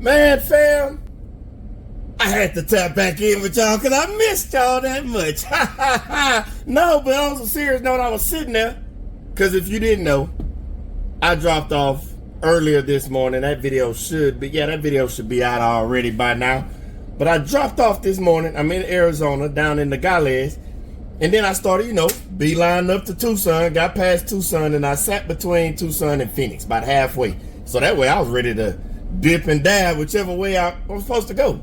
Man, fam, I had to tap back in with y'all because I missed y'all that much. No, but on some serious note, I was sitting there because if you didn't know, I dropped off earlier this morning. That video should be out already by now. But I dropped off this morning. I'm in Arizona, down in Nogales. And then I started, beeline up to Tucson, got past Tucson, and I sat between Tucson and Phoenix, about halfway. So that way I was ready to dip and dab whichever way I was supposed to go.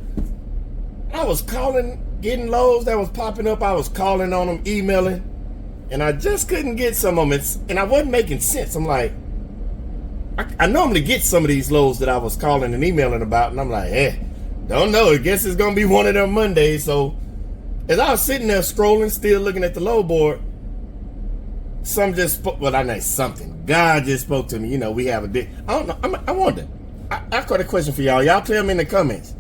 I was calling, getting loads that was popping up. I was calling on them, emailing, and I just couldn't get some of them. And I wasn't making sense. I'm like, I normally get some of these loads that I was calling and emailing about, and I'm like, don't know. I guess it's going to be one of them Mondays. So as I was sitting there scrolling, still looking at the load board, God just spoke to me. We have a day. I don't know. I wonder. I've got a question for y'all. Y'all tell me in the comments.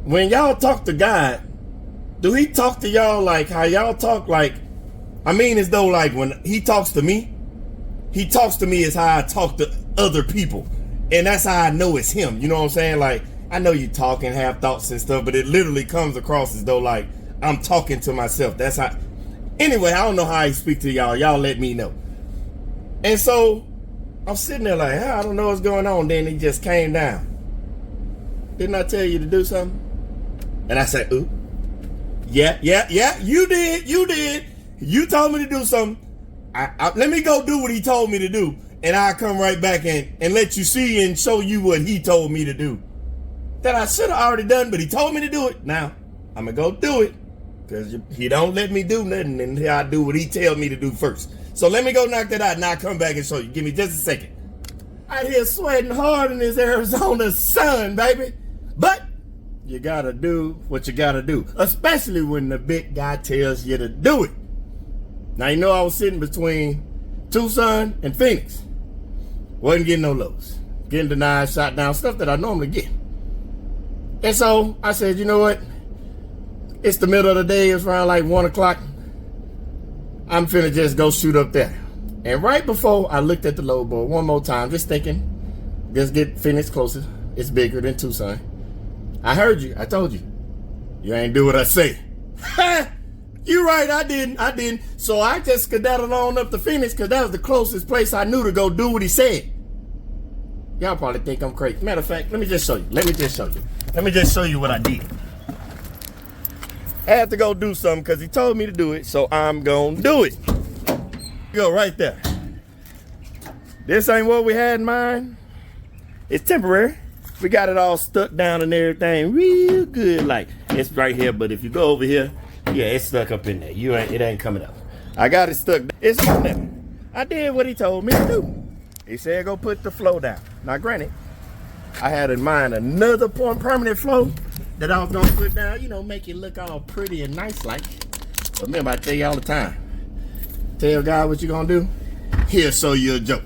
When y'all talk to God, do he talk to y'all like how y'all talk? As though like when he talks to me as how I talk to other people. And that's how I know it's him. You know what I'm saying? Like, I know you talking have thoughts and stuff, but it literally comes across as though like I'm talking to myself. That's how. Anyway, I don't know how he speak to y'all. Y'all let me know. And so I'm sitting there like, I don't know what's going on. Then he just came down. Didn't I tell you to do something? And I said, ooh. Yeah, you did. You told me to do something. Let me go do what he told me to do. And I'll come right back and let you see and show you what he told me to do. That I should have already done, but he told me to do it. Now, I'm going to go do it. Because he don't let me do nothing until I do what he tell me to do first. So let me go knock that out and I'll come back and show you. Give me just a second. Out here sweating hard in this Arizona sun, baby. But you gotta do what you gotta do. Especially when the big guy tells you to do it. Now, I was sitting between Tucson and Phoenix. Wasn't getting no lows. Getting denied, shot down, stuff that I normally get. And so I said, you know what? It's the middle of the day. It's around like 1 o'clock. I'm finna just go shoot up there. And right before I looked at the load board one more time, just thinking, just get Phoenix closer. It's bigger than Tucson. I heard you. I told you. You ain't do what I say. You right. I didn't. So I just skedaddled on up to Phoenix because that was the closest place I knew to go do what he said. Y'all probably think I'm crazy. Matter of fact, let me just show you. Let me just show you what I did. I had to go do something because he told me to do it, so I'm gonna do it. Go right there. This ain't what we had in mind. It's temporary. We got it all stuck down and everything real good. Like, it's right here, but if you go over here, yeah, it's stuck up in there. It ain't coming up. I got it stuck. It's on there. I did what he told me to do. He said go put the flow down. Now, granted, I had in mind another permanent flow that I was gonna put down, make it look all pretty and nice like. But remember, I tell you all the time, tell God what you gonna do, he'll show you a joke.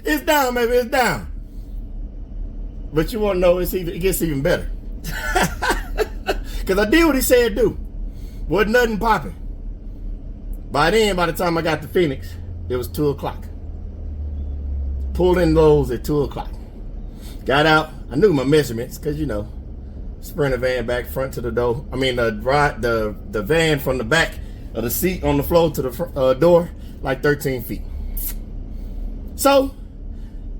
It's down, baby, it's down. But you wanna know, it gets even better. Cause I did what he said do. Wasn't nothing popping. By the time I got to Phoenix, it was 2 o'clock. Pulled in lows at 2 o'clock. Got out. I knew my measurements because, Sprinter van back front to the door. The van from the back of the seat on the floor to the door, like 13 feet. So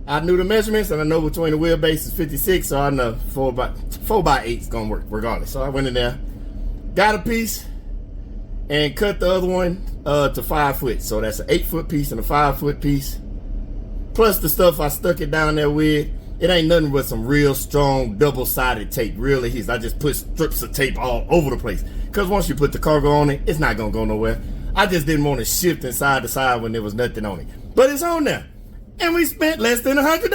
I knew the measurements and I know between the wheelbase is 56, so I know 4x8 is going to work regardless. So I went in there, got a piece, and cut the other one to 5 foot. So that's an 8-foot piece and a 5-foot piece. Plus the stuff I stuck it down there with. It ain't nothing but some real strong double-sided tape. Real adhesive. I just put strips of tape all over the place. Because once you put the cargo on it, it's not going to go nowhere. I just didn't want to shift it side to side when there was nothing on it. But it's on there. And we spent less than $100.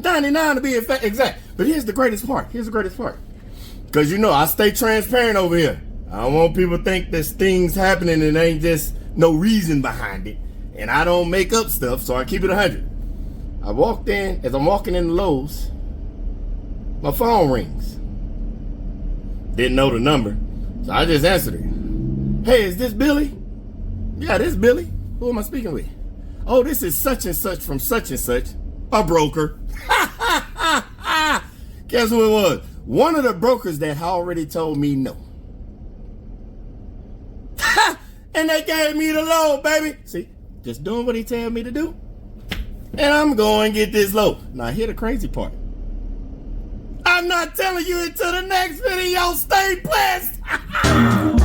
$99 to be exact. But here's the greatest part. Because I stay transparent over here. I don't want people to think there's things happening and there ain't just no reason behind it. And I don't make up stuff, so I keep it 100. I walked in, as I'm walking in the Lowe's, my phone rings. Didn't know the number, so I just answered it. Hey, is this Billy? Yeah, this is Billy. Who am I speaking with? Oh, this is such and such from such and such. A broker. Guess who it was? One of the brokers that already told me no. And they gave me the load, baby. See, just doing what he tell me to do. And I'm going to get this load. Now, here the crazy part. I'm not telling you until the next video. Stay blessed.